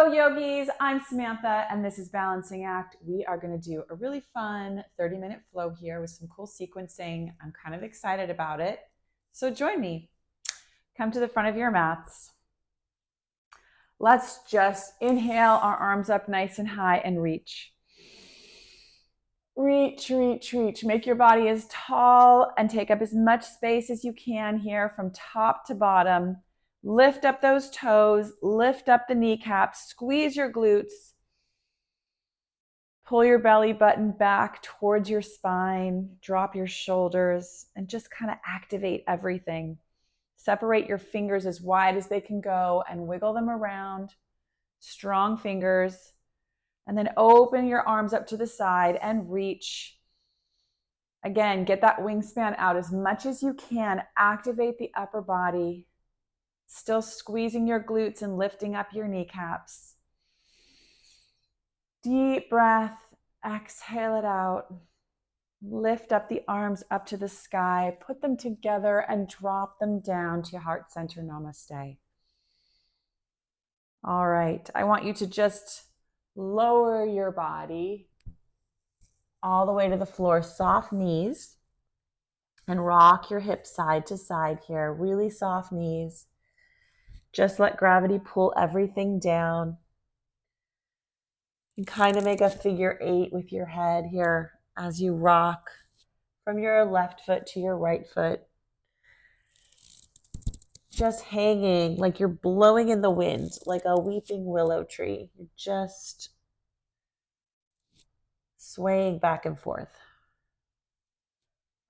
Hello, yogis. I'm Samantha, and this is Balancing Act. We are going to do a really fun 30-minute flow here with some cool sequencing. I'm kind of excited about it. So join me. Come to the front of your mats. Let's just inhale our arms up nice and high and reach. Reach, reach, reach. Make your body as tall and take up as much space as you can here from top to bottom. Lift up those toes, lift up the kneecaps, squeeze your glutes. Pull your belly button back towards your spine, drop your shoulders, and just kind of activate everything. Separate your fingers as wide as they can go and wiggle them around. Strong fingers. And then open your arms up to the side and reach. Again, get that wingspan out as much as you can. Activate the upper body. Still squeezing your glutes and lifting up your kneecaps. Deep breath. Exhale it out. Lift up the arms up to the sky. Put them together and drop them down to heart center. Namaste. All right. I want you to just lower your body all the way to the floor. Soft knees. And rock your hips side to side here. Really soft knees. Just let gravity pull everything down. And kind of make a figure 8 with your head here as you rock from your left foot to your right foot. Just hanging like you're blowing in the wind, like a weeping willow tree. You're just swaying back and forth.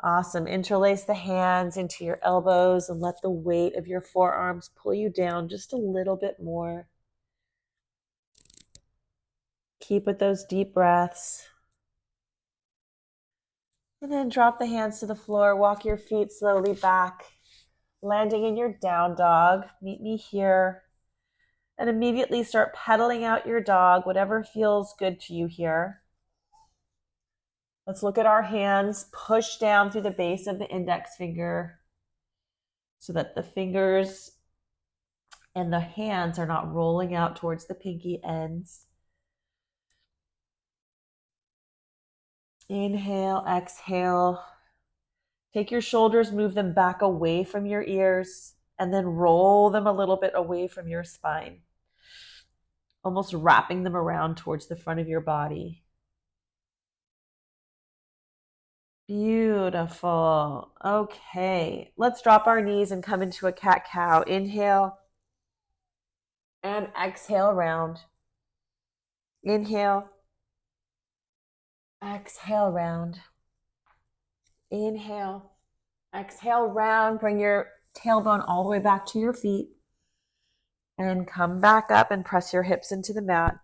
Awesome. Interlace the hands into your elbows and let the weight of your forearms pull you down just a little bit more. Keep with those deep breaths. And then drop the hands to the floor. Walk your feet slowly back, landing in your down dog. Meet me here. And immediately start pedaling out your dog, whatever feels good to you here. Let's look at our hands. Push down through the base of the index finger so that the fingers and the hands are not rolling out towards the pinky ends. Inhale, exhale. Take your shoulders, move them back away from your ears, and then roll them a little bit away from your spine, almost wrapping them around towards the front of your body. Beautiful. Okay, let's drop our knees and come into a cat-cow. Inhale and exhale round. Inhale. Exhale round. Inhale. Exhale round. Bring your tailbone all the way back to your feet. And come back up and press your hips into the mat.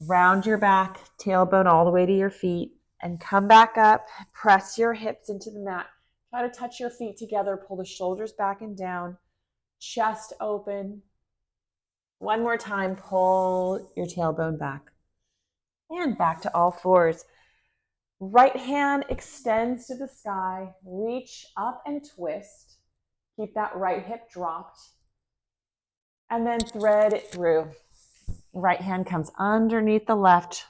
Round your back, tailbone all the way to your feet. And come back up. Press your hips into the mat. Try to touch your feet together. Pull the shoulders back and down. Chest open. One more time, pull your tailbone back. And back to all fours. Right hand extends to the sky. Reach up and twist. Keep that right hip dropped. And then thread it through. Right hand comes underneath the left.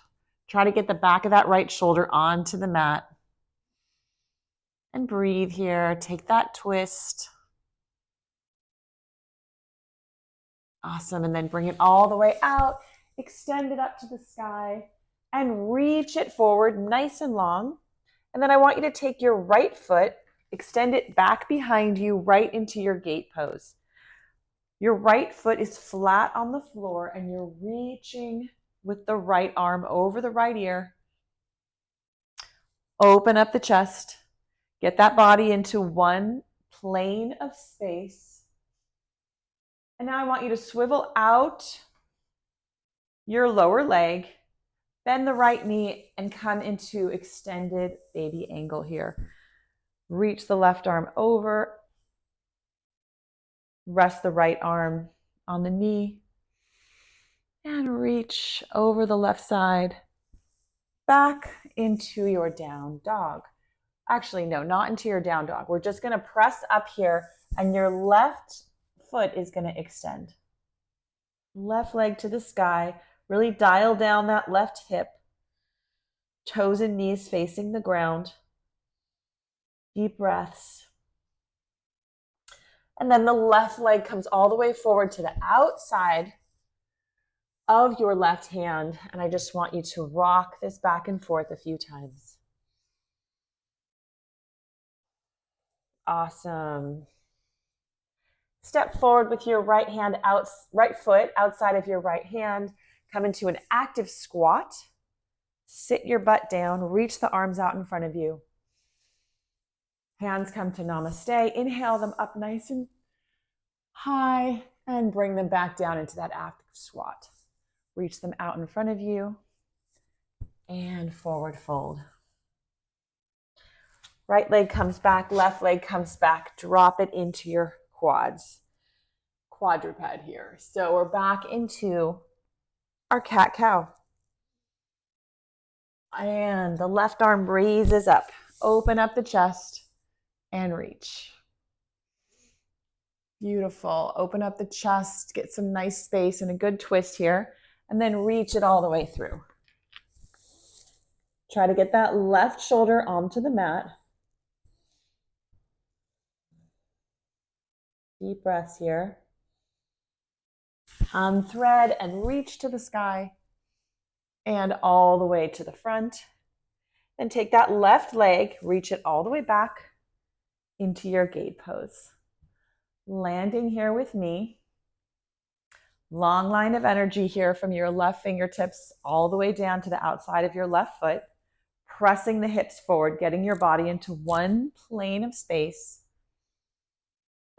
Try to get the back of that right shoulder onto the mat. And breathe here. Take that twist. Awesome. And then bring it all the way out. Extend it up to the sky. And reach it forward nice and long. And then I want you to take your right foot, extend it back behind you right into your gate pose. Your right foot is flat on the floor and you're reaching with the right arm over the right ear. Open up the chest. Get that body into one plane of space. And now I want you to swivel out your lower leg, bend the right knee, and come into extended baby angle here. Reach the left arm over. Rest the right arm on the knee. And reach over the left side. Back into your down dog. Actually, no, not into your down dog. We're just going to press up here, and your left foot is going to extend. Left leg to the sky. Really dial down that left hip. Toes and knees facing the ground. Deep breaths. And then the left leg comes all the way forward to the outside of your left hand. And I just want you to rock this back and forth a few times. Awesome. Step forward with your right hand out, right foot outside of your right hand. Come into an active squat. Sit your butt down. Reach the arms out in front of you. Hands come to namaste. Inhale them up nice and high and bring them back down into that active squat. Reach them out in front of you and forward fold. Right leg comes back, left leg comes back. Drop it into your quads. Quadruped here. So we're back into our cat-cow. And the left arm raises up. Open up the chest and reach. Beautiful. Open up the chest, get some nice space and a good twist here, and then reach it all the way through. Try to get that left shoulder onto the mat. Deep breaths here. Unthread and reach to the sky and all the way to the front. Then take that left leg, reach it all the way back into your gate pose. Landing here with me. Long line of energy here from your left fingertips all the way down to the outside of your left foot. Pressing the hips forward, getting your body into one plane of space.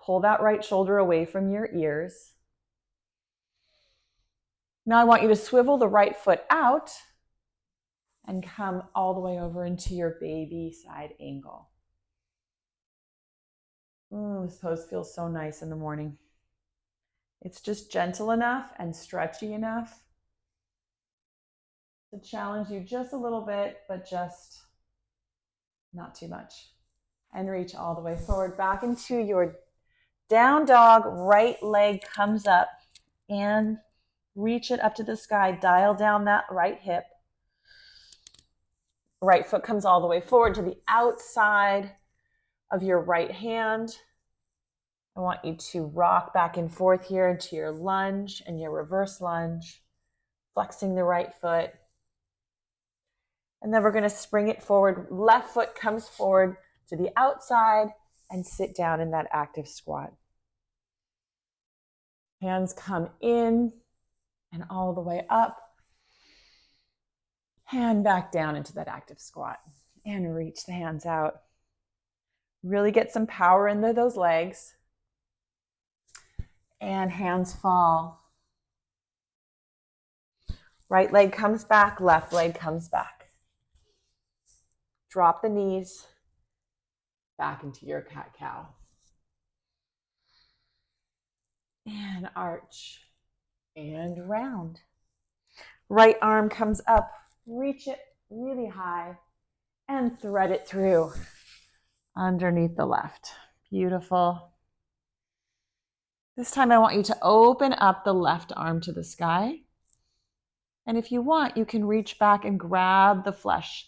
Pull that right shoulder away from your ears. Now I want you to swivel the right foot out and come all the way over into your baby side angle. This pose feels so nice in the morning. It's just gentle enough and stretchy enough to challenge you just a little bit, but just not too much. And reach all the way forward back into your down dog. Right leg comes up and reach it up to the sky. Dial down that right hip. Right foot comes all the way forward to the outside of your right hand. I want you to rock back and forth here into your lunge and your reverse lunge, flexing the right foot. And then we're going to spring it forward. Left foot comes forward to the outside and sit down in that active squat. Hands come in and all the way up. Hand back down into that active squat and reach the hands out. Really get some power into those legs. And hands fall. Right leg comes back, left leg comes back. Drop the knees back into your cat-cow. And arch and round. Right arm comes up, reach it really high and thread it through underneath the left. Beautiful. This time I want you to open up the left arm to the sky. And if you want, you can reach back and grab the flesh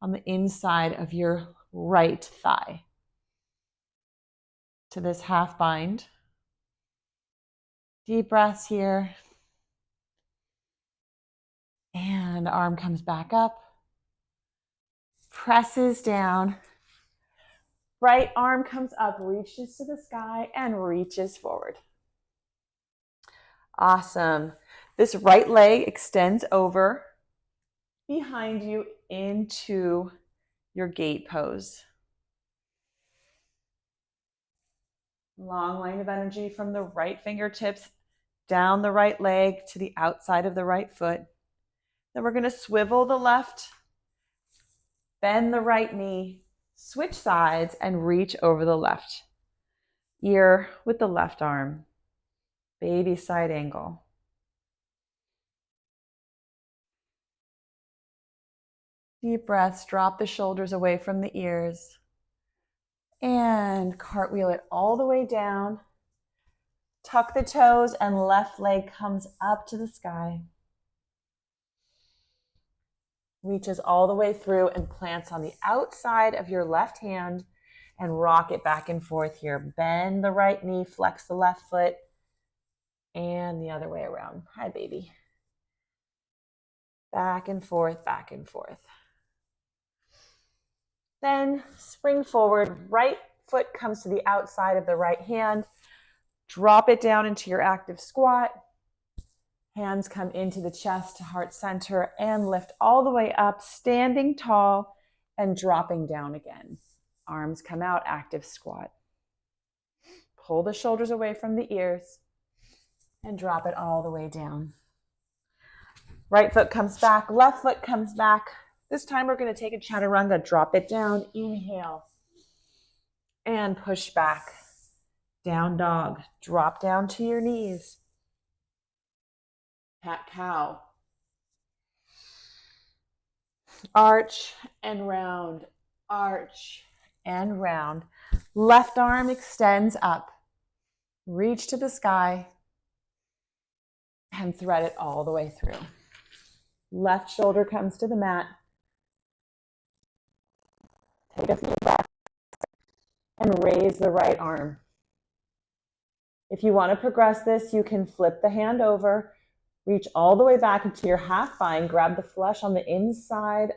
on the inside of your right thigh to this half bind. Deep breaths here. And arm comes back up. Presses down. Right arm comes up, reaches to the sky, and reaches forward. Awesome. This right leg extends over behind you into your gate pose. Long line of energy from the right fingertips down the right leg to the outside of the right foot. Then we're going to swivel the left, bend the right knee, switch sides, and reach over the left ear with the left arm. Baby side angle. Deep breaths, drop the shoulders away from the ears. And cartwheel it all the way down Tuck the toes and left leg comes up to the sky. Reaches all the way through and plants on the outside of your left hand and rock it back and forth here. Bend the right knee, flex the left foot, and the other way around. Hi, baby. Back and forth, back and forth. Then spring forward, right foot comes to the outside of the right hand. Drop it down into your active squat. Hands come into the chest to heart center and lift all the way up, standing tall and dropping down again. Arms come out, active squat. Pull the shoulders away from the ears and drop it all the way down. Right foot comes back, left foot comes back. This time we're going to take a chaturanga. Drop it down, inhale, and push back. Down dog, drop down to your knees. Cat cow. Arch and round, arch and round. Left arm extends up. Reach to the sky and thread it all the way through. Left shoulder comes to the mat. Take a few breaths and raise the right arm. If you want to progress this, you can flip the hand over, reach all the way back into your half bind, grab the flesh on the inside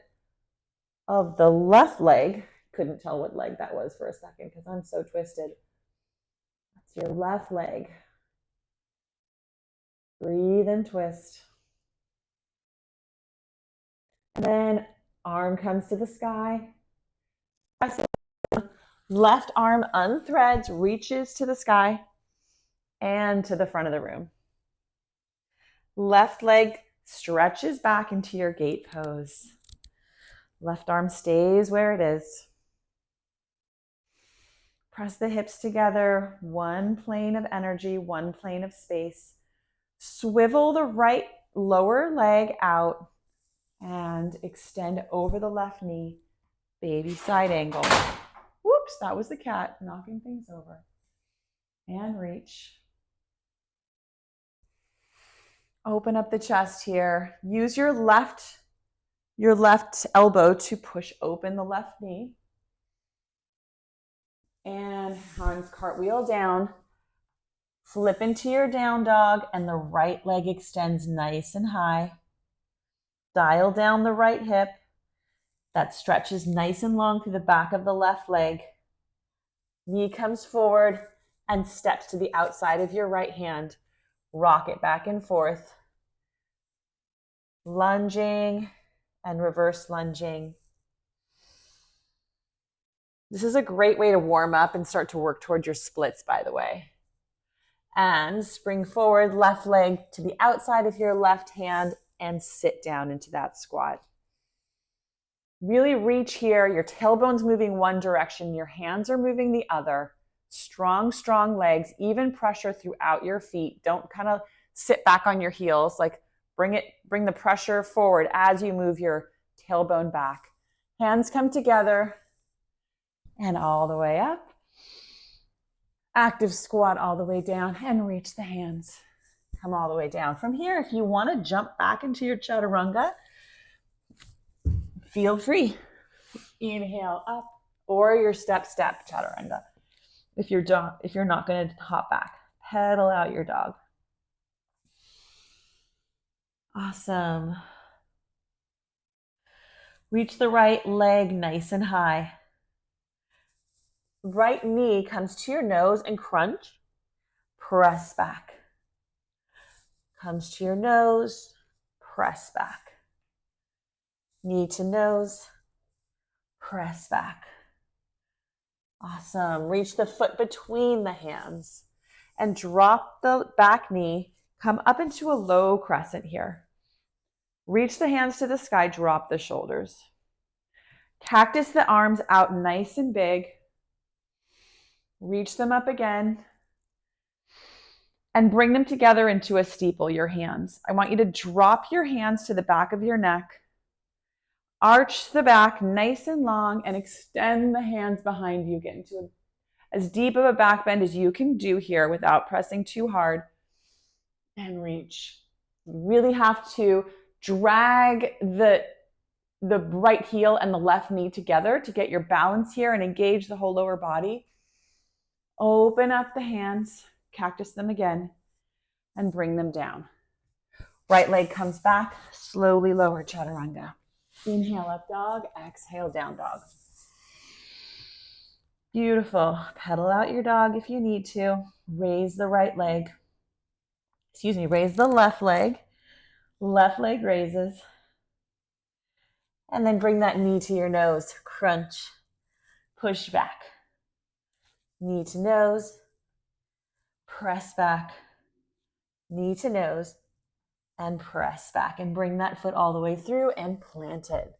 of the left leg. Couldn't tell what leg that was for a second because I'm so twisted. That's your left leg. Breathe and twist. And then arm comes to the sky. Left arm unthreads, reaches to the sky and to the front of the room. Left leg stretches back into your gate pose. Left arm stays where it is. Press the hips together, one plane of energy, one plane of space. Swivel the right lower leg out and extend over the left knee, baby side angle. Whoops, that was the cat knocking things over. And reach. Open up the chest here. Use your left elbow to push open the left knee. And hands cartwheel down. Flip into your down dog and the right leg extends nice and high. Dial down the right hip. That stretches nice and long through the back of the left leg. Knee comes forward and steps to the outside of your right hand. Rock it back and forth. Lunging and reverse lunging. This is a great way to warm up and start to work towards your splits, by the way. And spring forward, left leg to the outside of your left hand and sit down into that squat. Really reach here. Your tailbone's moving one direction. Your hands are moving the other. Strong, strong legs, even pressure throughout your feet. Don't kind of sit back on your heels. Like bring the pressure forward as you move your tailbone back. Hands come together and all the way up. Active squat all the way down and reach the hands. Come all the way down. From here, if you want to jump back into your chaturanga, feel free. Inhale up, or your step chaturanga. If you're not going to hop back, pedal out your dog. Awesome. Reach the right leg nice and high. Right knee comes to your nose and crunch. Press back. Comes to your nose, press back. Knee to nose, press back. Awesome. Reach the foot between the hands and drop the back knee. Come up into a low crescent here. Reach the hands to the sky, drop the shoulders. Cactus the arms out nice and big. Reach them up again. And bring them together into a steeple, your hands. I want you to drop your hands to the back of your neck. Arch the back nice and long and extend the hands behind you. Get into as deep of a back bend as you can do here without pressing too hard. And reach. You really have to drag the right heel and the left knee together to get your balance here and engage the whole lower body. Open up the hands, cactus them again, and bring them down. Right leg comes back, slowly lower chaturanga. Inhale, up dog, exhale, down dog. Beautiful. Pedal out your dog if you need to. Raise the right leg. Raise the left leg. Left leg raises. And then bring that knee to your nose. Crunch. Push back. Knee to nose. Press back. Knee to nose. And press back. And bring that foot all the way through and plant it.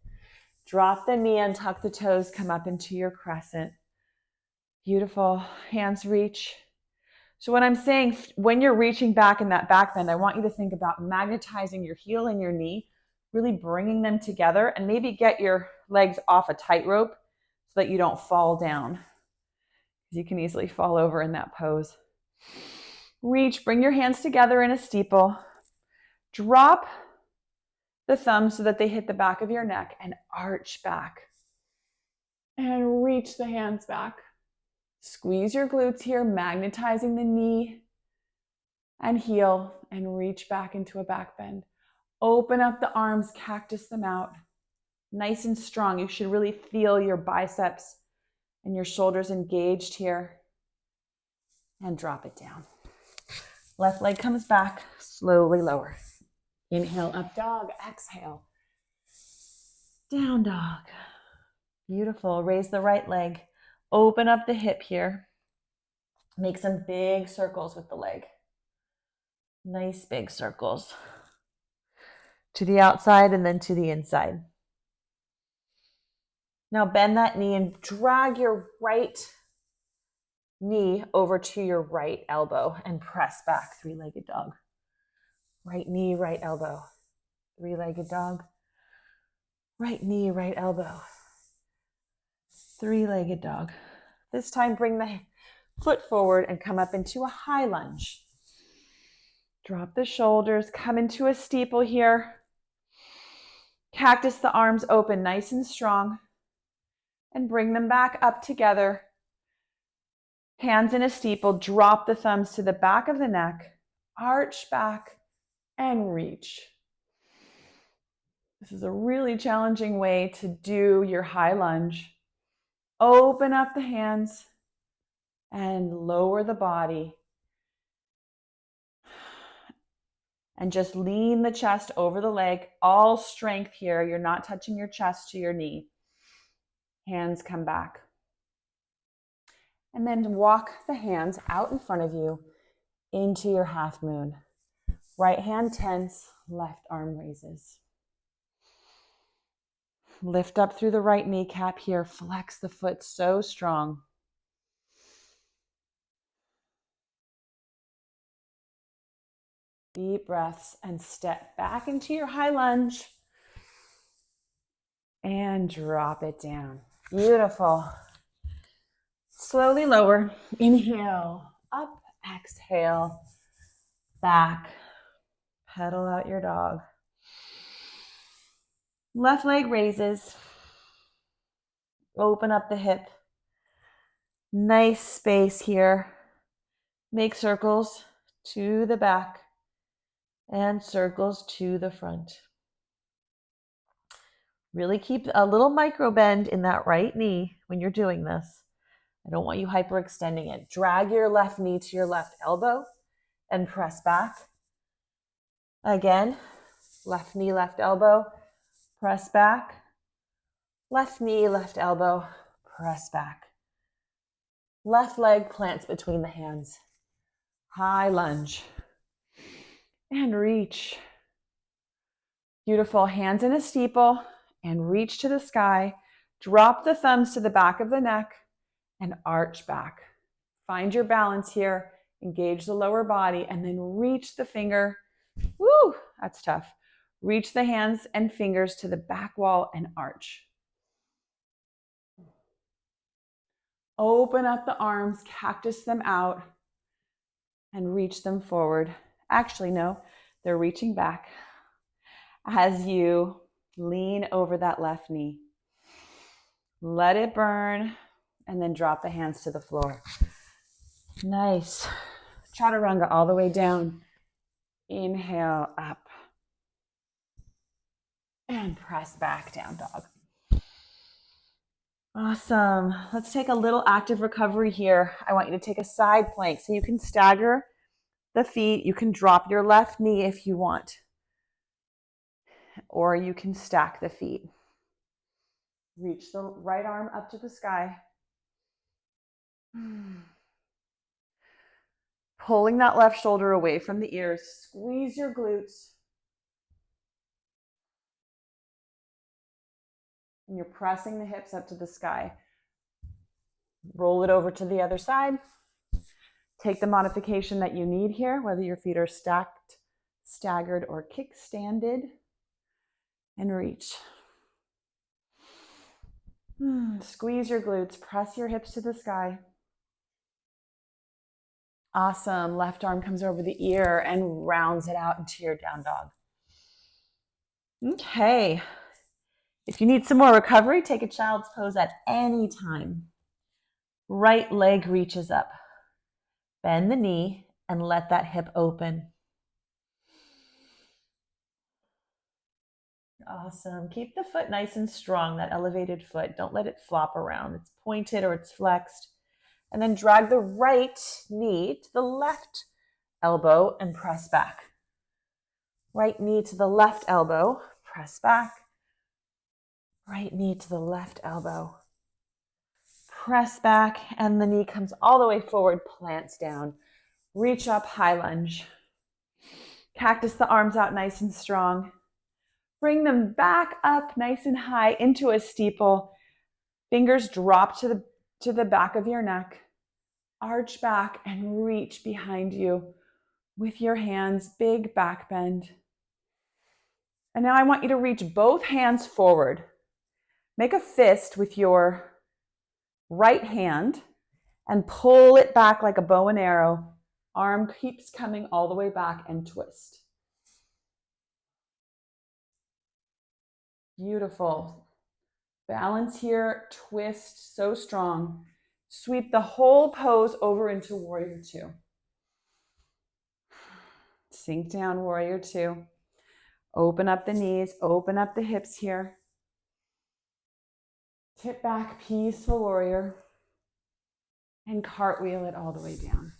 Drop the knee and tuck the toes. Come up into your crescent. Beautiful. Hands reach. So when I'm saying when you're reaching back in that back bend, I want you to think about magnetizing your heel and your knee, really bringing them together, and maybe get your legs off a tightrope so that you don't fall down, because you can easily fall over in that pose. Reach, bring your hands together in a steeple. Drop the thumbs so that they hit the back of your neck and arch back. And reach the hands back. Squeeze your glutes here, magnetizing the knee and heel, and reach back into a back bend. Open up the arms, cactus them out. Nice and strong. You should really feel your biceps and your shoulders engaged here. And drop it down. Left leg comes back, slowly lower. Inhale, up dog, exhale. Down dog. Beautiful. Raise the right leg. Open up the hip here. Make some big circles with the leg. Nice big circles. To the outside and then to the inside. Now bend that knee and drag your right knee over to your right elbow and press back, three-legged dog. Right knee, right elbow. Three-legged dog. Right knee, right elbow. Three-legged dog. This time bring the foot forward and come up into a high lunge. Drop the shoulders, come into a steeple here. Cactus the arms open nice and strong. And bring them back up together. Hands in a steeple, drop the thumbs to the back of the neck, arch back, and reach. This is a really challenging way to do your high lunge. Open up the hands and lower the body. And just lean the chest over the leg. All strength here. You're not touching your chest to your knee. Hands come back. And then walk the hands out in front of you into your half moon. Right hand tense, left arm raises. Lift up through the right kneecap here. Flex the foot so strong. Deep breaths and step back into your high lunge. And drop it down. Beautiful. Slowly lower. Inhale, up, exhale, back. Pedal out your dog. Left leg raises. Open up the hip. Nice space here. Make circles to the back and circles to the front. Really keep a little micro bend in that right knee when you're doing this. I don't want you hyperextending it. Drag your left knee to your left elbow and press back. Again, left knee, left elbow, press back. Left knee, left elbow, press back. Left leg plants between the hands. High lunge. And reach. Beautiful. Hands in a steeple and reach to the sky. Drop the thumbs to the back of the neck and arch back. Find your balance here. Engage the lower body and then reach the finger. Woo, that's tough. Reach the hands and fingers to the back wall and arch. Open up the arms, cactus them out, and reach them forward. Actually, no, they're reaching back as you lean over that left knee. Let it burn, and then drop the hands to the floor. Nice. Chaturanga all the way down. Inhale up. And press back, down dog. Awesome. Let's take a little active recovery here. I want you to take a side plank so you can stagger the feet. You can drop your left knee if you want, or you can stack the feet. Reach the right arm up to the sky. Pulling that left shoulder away from the ears. Squeeze your glutes. And you're pressing the hips up to the sky. Roll it over to the other side. Take the modification that you need here, whether your feet are stacked, staggered, or kickstanded, and reach. Squeeze your glutes, press your hips to the sky. Awesome. Left arm comes over the ear and rounds it out into your down dog. Okay. If you need some more recovery, take a child's pose at any time. Right leg reaches up. Bend the knee and let that hip open. Awesome. Keep the foot nice and strong, that elevated foot. Don't let it flop around. It's pointed or it's flexed. And then drag the right knee to the left elbow and press back. Right knee to the left elbow, press back. Right knee to the left elbow. Press back, and the knee comes all the way forward, plants down. Reach up, high lunge. Cactus the arms out nice and strong. Bring them back up nice and high into a steeple. Fingers drop to the back of your neck. Arch back and reach behind you with your hands, big back bend. And now I want you to reach both hands forward. Make a fist with your right hand and pull it back like a bow and arrow. Arm keeps coming all the way back and twist. Beautiful. Balance here, twist, so strong. Sweep the whole pose over into Warrior Two. Sink down, Warrior Two. Open up the knees, open up the hips here. Tip back, peaceful warrior. And cartwheel it all the way down.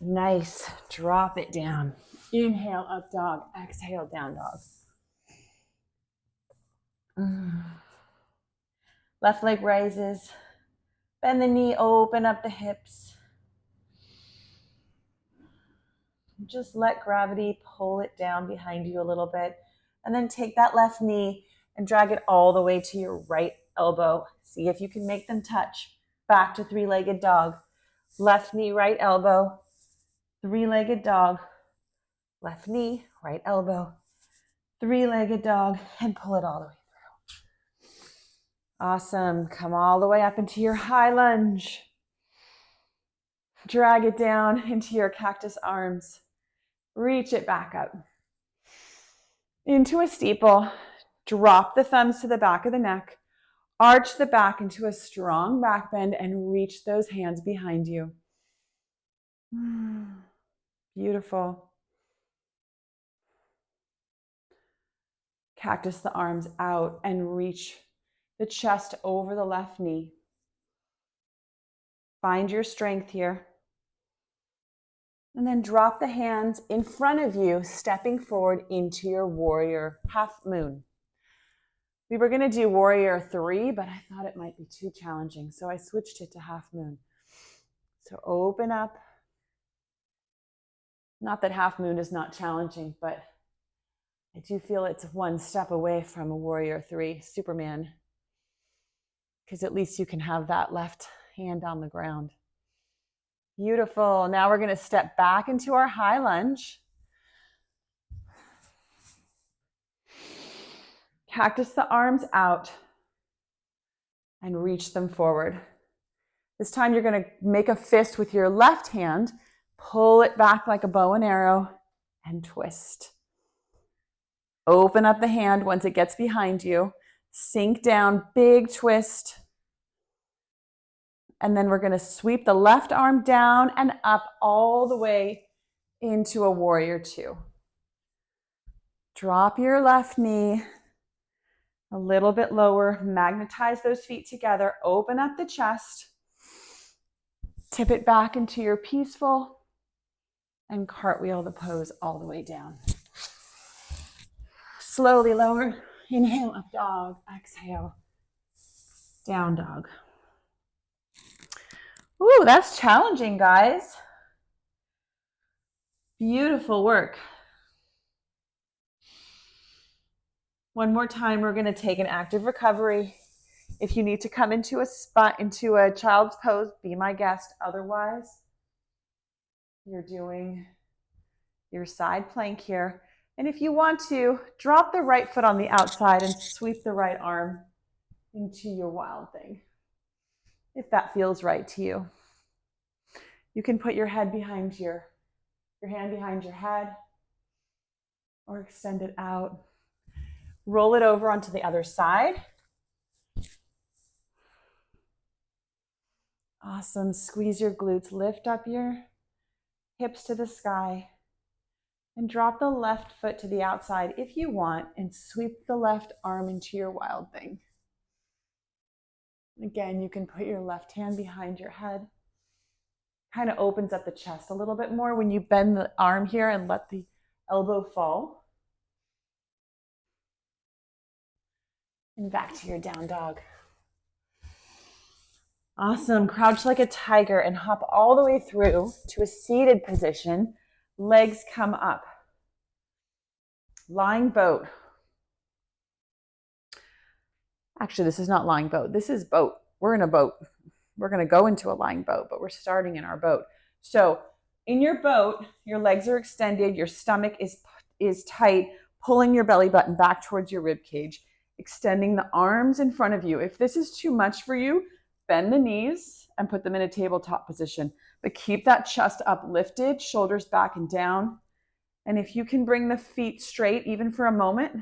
Nice. Drop it down. Inhale, up dog. Exhale, down dog. Left leg rises. Bend the knee, open up the hips. Just let gravity pull it down behind you a little bit. And then take that left knee and drag it all the way to your right elbow. See if you can make them touch. Back to three-legged dog. Left knee, right elbow. Three-legged dog. Left knee, right elbow. Three-legged dog, and pull it all the way through. Awesome. Come all the way up into your high lunge. Drag it down into your cactus arms. Reach it back up. Into a steeple. Drop the thumbs to the back of the neck. Arch the back into a strong back bend and reach those hands behind you. Beautiful. Cactus the arms out and reach the chest over the left knee. Find your strength here. And then drop the hands in front of you, stepping forward into your warrior half moon. We were going to do Warrior 3, but I thought it might be too challenging, so I switched it to half moon. So open up. Not that half moon is not challenging, but I do feel it's one step away from a Warrior 3, Superman, because at least you can have that left hand on the ground. Beautiful. Now we're going to step back into our high lunge. Cactus the arms out. and reach them forward. This time you're going to make a fist with your left hand, pull it back like a bow and arrow, and twist. Open up the hand once it gets behind you. Sink down, big twist. And then we're going to sweep the left arm down and up all the way into a warrior two. Drop your left knee a little bit lower. Magnetize those feet together. Open up the chest. Tip it back into your peaceful and cartwheel the pose all the way down. Slowly lower. Inhale, up dog. Exhale, down dog. Ooh, that's challenging, guys. Beautiful work. One more time, we're going to take an active recovery. If you need to come into a child's pose, be my guest. Otherwise, you're doing your side plank here. And if you want to, drop the right foot on the outside and sweep the right arm into your wild thing, if that feels right to you. You can put your head behind your hand behind your head, or extend it out. Roll it over onto the other side. Awesome. Squeeze your glutes, lift up your hips to the sky, and drop the left foot to the outside if you want, and sweep the left arm into your wild thing. Again, you can put your left hand behind your head. Kind of opens up the chest a little bit more when you bend the arm here and let the elbow fall. And back to your down dog. Awesome. Crouch like a tiger and hop all the way through to a seated position. Legs come up. Lying boat. Actually, this is not lying boat. This is boat. We're in a boat. We're going to go into a lying boat, but we're starting in our boat. So in your boat, your legs are extended. Your stomach is tight, pulling your belly button back towards your rib cage, extending the arms in front of you. If this is too much for you, bend the knees and put them in a tabletop position, but keep that chest uplifted, shoulders back and down. And if you can bring the feet straight, even for a moment,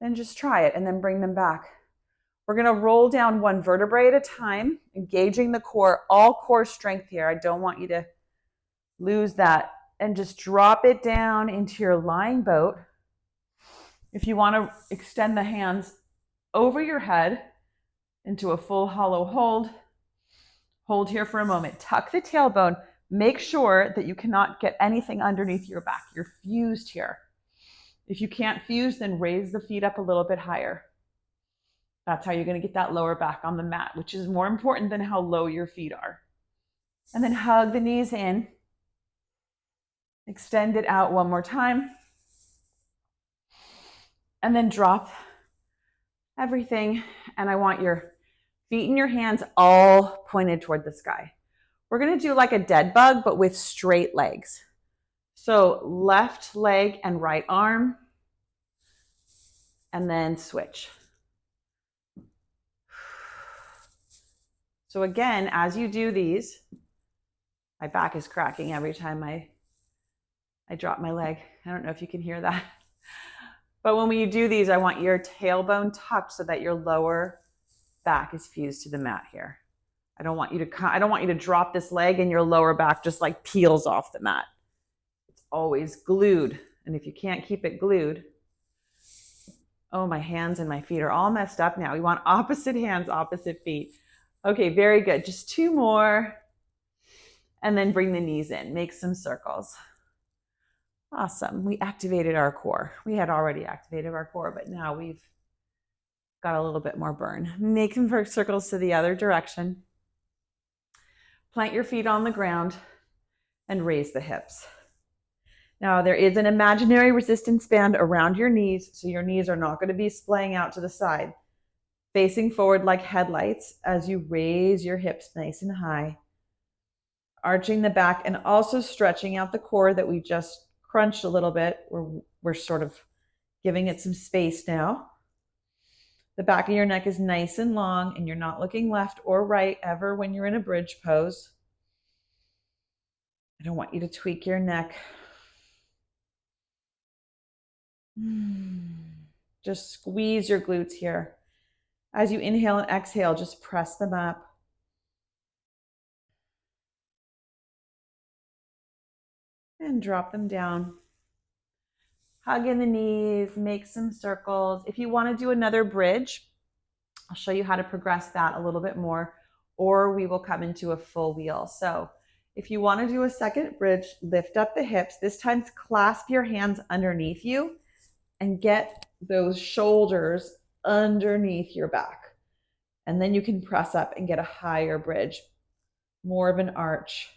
then just try it and then bring them back. We're going to roll down one vertebrae at a time, engaging the core, all core strength here. I don't want you to lose that. And just drop it down into your lying boat. If you want to extend the hands over your head into a full hollow hold, hold here for a moment. Tuck the tailbone. Make sure that you cannot get anything underneath your back. You're fused here. If you can't fuse, then raise the feet up a little bit higher. That's how you're going to get that lower back on the mat, which is more important than how low your feet are. And then hug the knees in. Extend it out one more time. And then drop everything. And I want your feet and your hands all pointed toward the sky. We're going to do like a dead bug, but with straight legs. So left leg and right arm. And then switch. So again, as you do these, my back is cracking every time I drop my leg. I don't know if you can hear that. But when you do these, I want your tailbone tucked so that your lower back is fused to the mat here. I don't want you to drop this leg and your lower back just like peels off the mat. It's always glued. And if you can't keep it glued, oh, my hands and my feet are all messed up now. We want opposite hands, opposite feet. Okay, very good. Just two more. And then bring the knees in. Make some circles. Awesome. We activated our core. We had already activated our core, but now we've got a little bit more burn. Make some circles to the other direction. Plant your feet on the ground and raise the hips. Now, there is an imaginary resistance band around your knees, so your knees are not going to be splaying out to the side. Facing forward like headlights as you raise your hips nice and high. Arching the back and also stretching out the core that we just crunched a little bit. We're sort of giving it some space now. The back of your neck is nice and long, and you're not looking left or right ever when you're in a bridge pose. I don't want you to tweak your neck. Just squeeze your glutes here. As you inhale and exhale, just press them up. And drop them down. Hug in the knees, make some circles. If you want to do another bridge, I'll show you how to progress that a little bit more, or we will come into a full wheel. So if you want to do a second bridge, lift up the hips. This time clasp your hands underneath you and get those shoulders underneath your back. And then you can press up and get a higher bridge, more of an arch.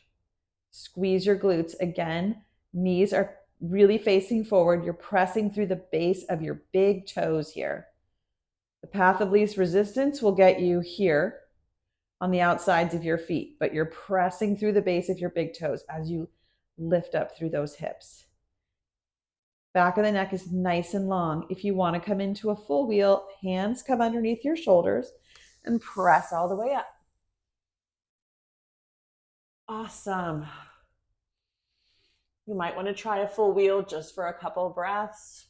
Squeeze your glutes again. Knees are really facing forward. You're pressing through the base of your big toes here. The path of least resistance will get you here on the outsides of your feet, but you're pressing through the base of your big toes as you lift up through those hips. Back of the neck is nice and long. If you want to come into a full wheel, hands come underneath your shoulders and press all the way up. Awesome. You might want to try a full wheel just for a couple of breaths.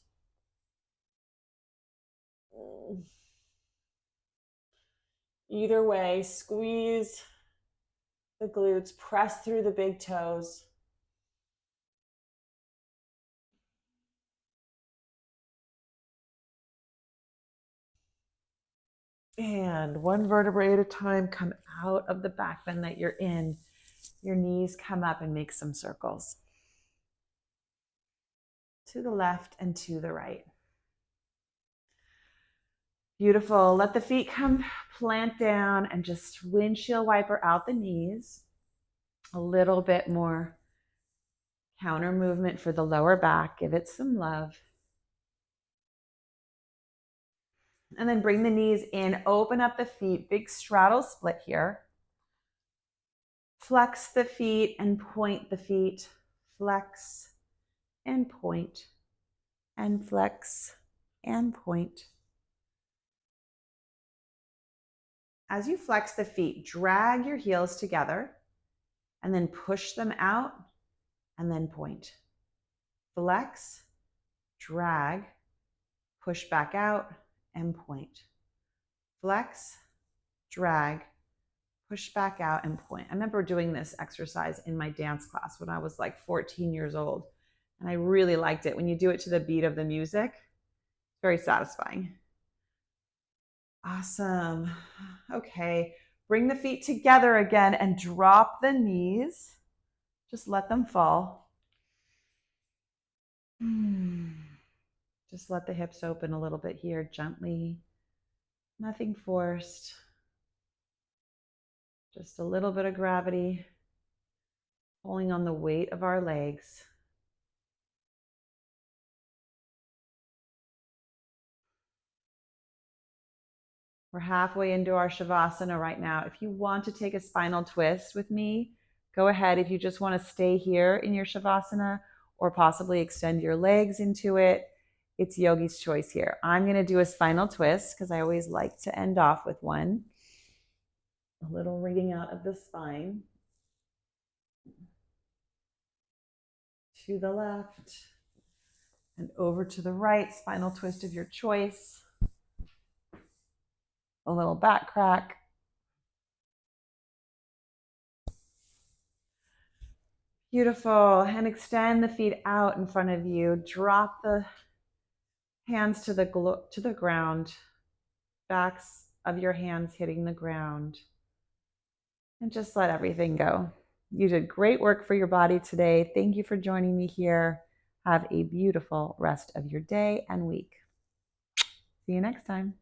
Either way, squeeze the glutes, press through the big toes. And one vertebrae at a time, come out of the back bend that you're in. Your knees come up and make some circles. To the left and to the right. Beautiful. Let the feet come plant down and just windshield wiper out the knees. A little bit more counter movement for the lower back. Give it some love. And then bring the knees in, open up the feet, big straddle split here. Flex the feet and point the feet. Flex and point and flex and point. As you flex the feet, drag your heels together and then push them out and then point. Flex, drag, push back out and point. Flex, drag, push back out and point. I remember doing this exercise in my dance class when I was like 14 years old, and I really liked it. When you do it to the beat of the music, very satisfying. Awesome. Okay, bring the feet together again and drop the knees. Just let them fall. Just let the hips open a little bit here, gently. Nothing forced. Just a little bit of gravity, pulling on the weight of our legs. We're halfway into our Shavasana right now. If you want to take a spinal twist with me, go ahead. If you just want to stay here in your Shavasana or possibly extend your legs into it, it's yogi's choice here. I'm going to do a spinal twist because I always like to end off with one. A little reading out of the spine. To the left and over to the right, spinal twist of your choice. A little back crack. Beautiful. And extend the feet out in front of you. Drop the hands to the ground. Backs of your hands hitting the ground. And just let everything go. You did great work for your body today. Thank you for joining me here. Have a beautiful rest of your day and week. See you next time.